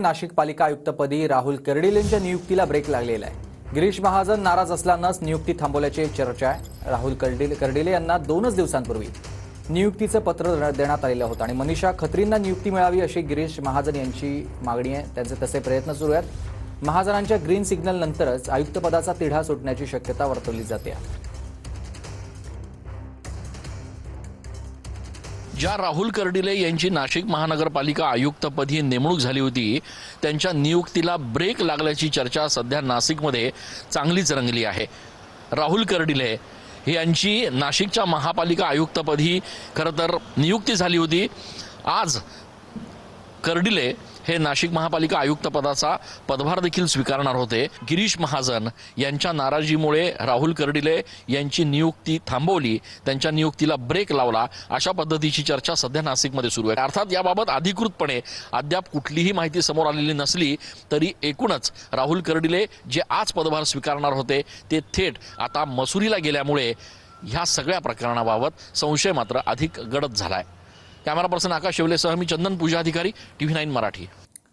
नाशिक पालिका आयुक्तपदी राहुल कर्डिलेंच्या नियुक्तीला ब्रेक लागलेला आहे। गिरीश महाजन नाराज असल्यानंच नियुक्ती थांबवल्याची चर्चा आहे। राहुल कर्डिले यांना 2 दिवसांपूर्वी नियुक्तीचं पत्र देण्यात आलेलं होतं आणि मनीषा खत्रींना नियुक्ती मिळावी अशी गिरीश महाजन यांची मागणी आहे। त्यांचे तसे प्रयत्न सुरू आहेत। महाजनांच्या ग्रीन सिग्नल नंतरच आयुक्तपदाचा तिढा सुटण्याची शक्यता वर्तवली जाते। ज्या राहुल कर्डिले यांची नाशिक महानगरपालिका आयुक्तपदी नेमणूक झाली होती त्यांच्या नियुक्तीला ब्रेक लागल्याची चर्चा सध्या नाशिकमध्ये चांगलीच रंगली आहे। राहुल कर्डिले यांची नाशिकच्या महापालिका आयुक्तपदी खरं तर नियुक्ती झाली होती। आज कर्डिले हे नाशिक महापालिका आयुक्तपदाचा पदभार देखील स्वीकारणार होते। गिरीश महाजन यांच्या नाराजीमुळे राहुल कर्डिले यांची नियुक्ती थांबवली, त्यांच्या नियुक्तीला ब्रेक लावला, अशा पद्धतीची चर्चा सध्या नाशिकमध्ये सुरू आहे। अर्थात याबाबत अधिकृतपणे अद्याप कुठलीही माहिती समोर आलेली नसली तरी एकूणच राहुल कर्डिले जे आज पदभार स्वीकारणार होते ते थेट आता मसुरीला गेल्यामुळे ह्या सगळ्या प्रकरणाबाबत संशय मात्र अधिक गडद झालाय। कॅमेरा पर्सन आकाश शेवलेसह मी चंदन पूजा अधिकारी, TV9 मराठी।